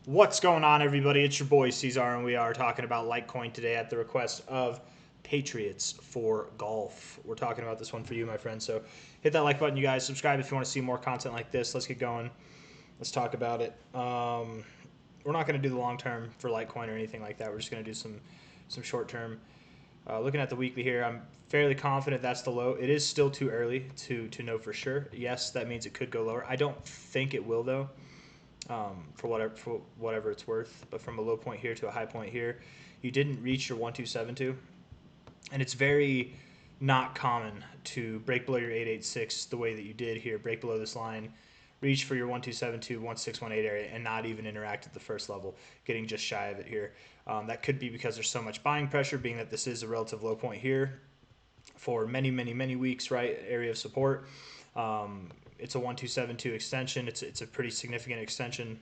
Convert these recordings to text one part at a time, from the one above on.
What's going on, everybody? It's your boy C-Zar, and we are talking about Litcoin today at the request of Patriots for Golf. We're talking about this one for you, my friend. So hit that like button, you guys. Subscribe if you want to see more content like this. Let's get going. Let's talk about it. We're not going to do the long term for Litecoin or anything like that. We're just going to do some short term. Looking at the weekly here, I'm fairly confident that's the low. It is still too early to know for sure. Yes, that means it could go lower. I don't think it will, though. For whatever it's worth. But from a low point here to a high point here, you didn't reach your 1272, and it's very not common to break below your 886 the way that you did here. Break below this line, reach for your 1272, 1618 area, and not even interact at the first level, getting just shy of it here. That could be because there's so much buying pressure, being that this is a relative low point here for many weeks, right? Area of support. It's a 1272 extension. It's a pretty significant extension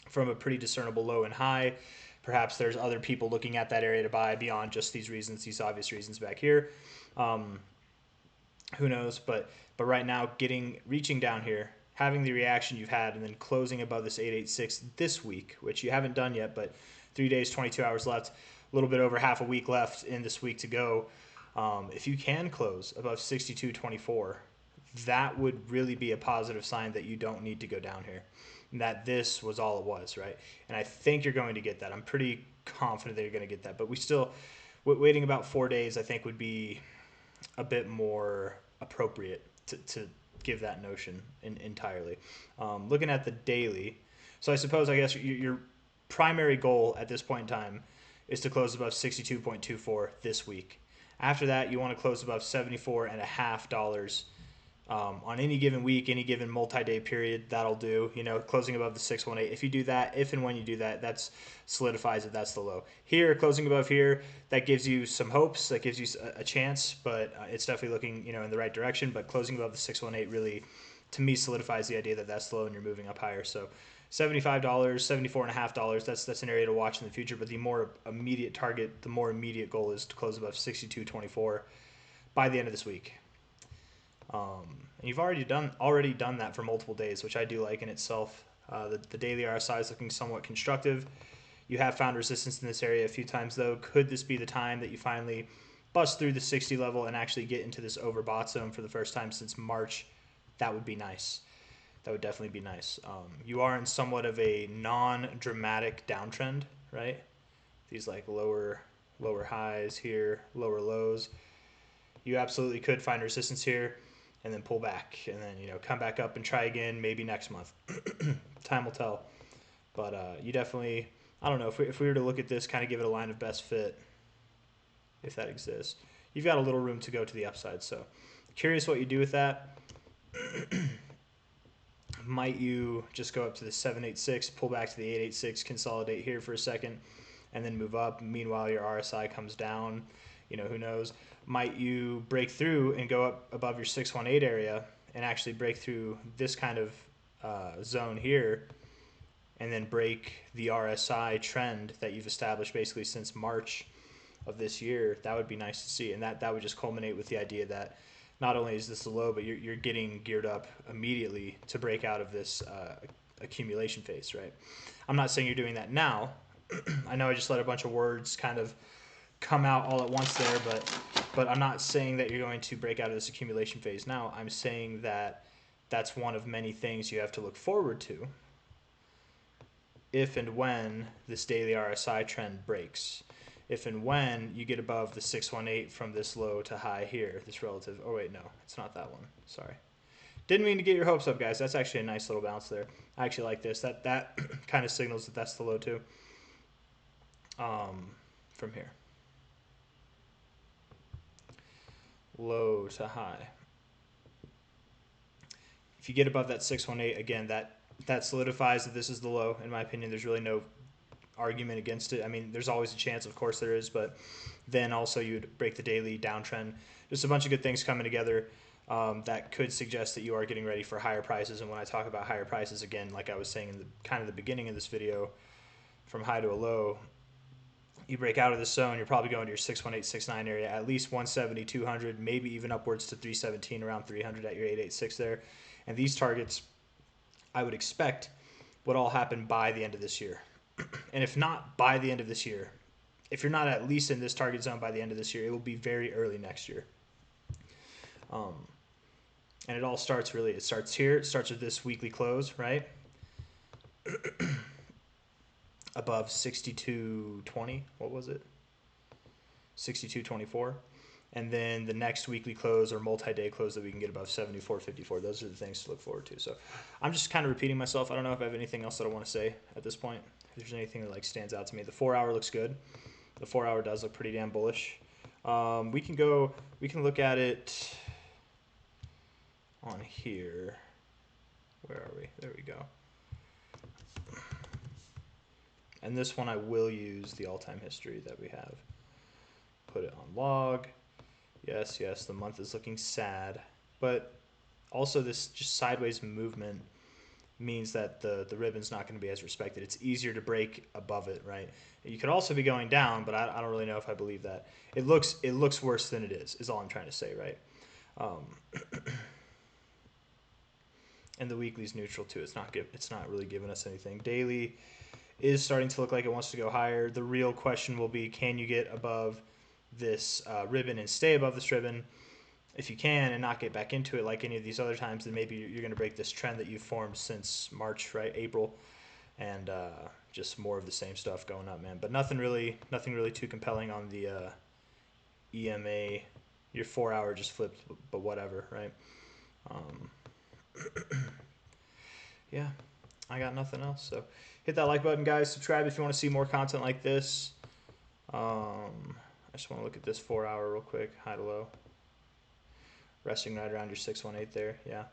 from a pretty discernible low and high. Perhaps there's other people looking at that area to buy beyond just these reasons, these obvious reasons back here. Who knows? But right now, reaching down here, having the reaction you've had, and then closing above this 886 this week, which you haven't done yet, but 3 days, 22 hours left, a little bit over half a week left in this week to go. If you can close above 62.24, that would really be a positive sign that you don't need to go down here, and that this was all it was, right? And I think you're going to get that. I'm pretty confident that you're going to get that. But we still, waiting about 4 days, I think would be a bit more appropriate to give that notion entirely. Looking at the daily, so I guess your primary goal at this point in time is to close above 62.24 this week. After that, you want to close above $74.50 on any given week, any given multi-day period. That'll do. Closing above the 618. If you do that, if and when you do that, that solidifies that that's the low. Here, closing above here, that gives you some hopes. That gives you a chance, but it's definitely looking in the right direction. But closing above the 618 really, to me, solidifies the idea that that's low and you're moving up higher. So $75, $74.50. That's an area to watch in the future. But the more immediate target, the more immediate goal is to close above 62.24 by the end of this week. And you've already done that for multiple days, which I do like in itself. The daily RSI is looking somewhat constructive. You have found resistance in this area a few times, though. Could this be the time that you finally bust through the 60 level and actually get into this overbought zone for the first time since March? That would be nice. That would definitely be nice. You are in somewhat of a non-dramatic downtrend, right? These like lower highs here, lower lows. You absolutely could find resistance here and then pull back and then come back up and try again maybe next month. Time will tell. But you definitely, I don't know, if we were to look at this, kind of give it a line of best fit, if that exists, you've got a little room to go to the upside. So curious what you do with that. Might you just go up to the 786, pull back to the 886, consolidate here for a second, and then move up? Meanwhile, your RSI comes down. Who knows? Might you break through and go up above your 618 area and actually break through this kind of zone here and then break the RSI trend that you've established basically since March of this year? That would be nice to see. And that would just culminate with the idea that not only is this the low, but you're getting geared up immediately to break out of this accumulation phase, right? I'm not saying you're doing that now. I know I just let a bunch of words kind of come out all at once there, but I'm not saying that you're going to break out of this accumulation phase now. I'm saying that that's one of many things you have to look forward to if and when this daily RSI trend breaks. If and when you get above the 618 from this low to high here, this relative, oh wait, no, it's not that one, sorry. Didn't mean to get your hopes up, guys. That's actually a nice little bounce there. I actually like this. That kind of signals that that's the low too. From here. Low to high. If you get above that 618, again, that solidifies that this is the low. In my opinion, there's really no argument against it. I mean, there's always a chance, of course there is, but then also you would break the daily downtrend. Just a bunch of good things coming together that could suggest that you are getting ready for higher prices. And when I talk about higher prices, again, like I was saying in the beginning of this video, from high to a low, you break out of this zone, you're probably going to your 618, 69 area, at least 170, 200, maybe even upwards to 317, around 300 at your 886 there. And these targets, I would expect what all happen by the end of this year. And if not by the end of this year, if you're not at least in this target zone by the end of this year, it will be very early next year. And it all starts really, it starts here. It starts with this weekly close, right? Above 62.20. What was it? 62.24. And then the next weekly close or multi-day close that we can get above 74.54. Those are the things to look forward to. So I'm just kind of repeating myself. I don't know if I have anything else that I want to say at this point. If there's anything that like stands out to me. The 4 hour looks good. The 4 hour does look pretty damn bullish. We can look at it on here. Where are we? There we go. And this one I will use the all-time history that we have. Put it on log. Yes, the month is looking sad. But also this just sideways movement means that the ribbon's not going to be as respected. It's easier to break above it, right? You could also be going down, but I don't really know if I believe that. It looks worse than it is all I'm trying to say, right? And the weekly's neutral too. It's not really giving us anything. Daily is starting to look like it wants to go higher. The real question will be, can you get above this ribbon and stay above this ribbon? If you can and not get back into it like any of these other times, then maybe you're going to break this trend that you've formed since March, right? April, and just more of the same stuff going up, man. But nothing really too compelling on the EMA. Your 4 hour just flipped, but whatever, right? Yeah, I got nothing else. So hit that like button, guys. Subscribe if you want to see more content like this. I just want to look at this 4 hour real quick, high to low. Resting right around your 618 there, yeah.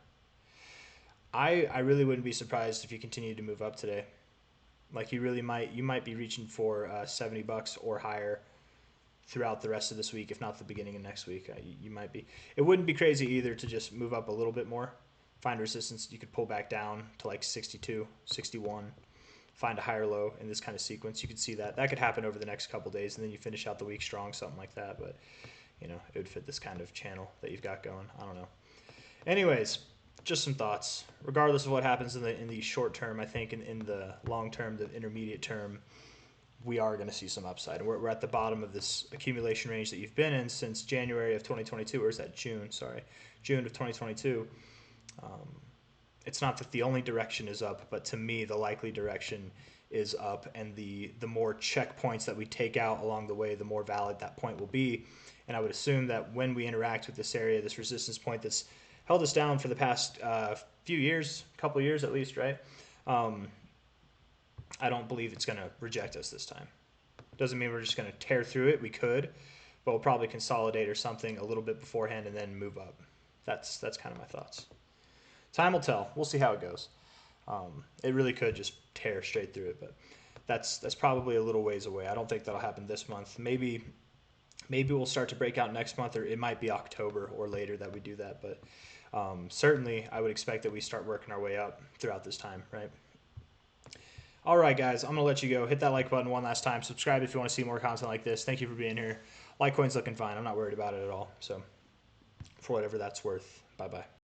I really wouldn't be surprised if you continue to move up today. Like you might be reaching for $70 or higher throughout the rest of this week, if not the beginning of next week. You might be. It wouldn't be crazy either to just move up a little bit more. Find resistance, you could pull back down to like 62, 61, find a higher low in this kind of sequence. You could see that. That could happen over the next couple days, and then you finish out the week strong, something like that. But you know, it would fit this kind of channel that you've got going. I don't know. Anyways, just some thoughts. Regardless of what happens in the short term, I think in the long term, the intermediate term, we are going to see some upside. And we're at the bottom of this accumulation range that you've been in since January of 2022. Or is that June? Sorry, June of 2022. It's not that the only direction is up, but to me, the likely direction is up. And the more checkpoints that we take out along the way, the more valid that point will be. And I would assume that when we interact with this area, this resistance point that's held us down for the past few years, couple years at least, right? I don't believe it's going to reject us this time. Doesn't mean we're just going to tear through it. We could, but we'll probably consolidate or something a little bit beforehand and then move up. That's kind of my thoughts. Time will tell. We'll see how it goes. It really could just tear straight through it, but that's probably a little ways away. I don't think that'll happen this month. Maybe we'll start to break out next month, or it might be October or later that we do that. But certainly, I would expect that we start working our way up throughout this time, right? All right, guys, I'm going to let you go. Hit that like button one last time. Subscribe if you want to see more content like this. Thank you for being here. Litecoin's looking fine. I'm not worried about it at all. So for whatever that's worth, bye-bye.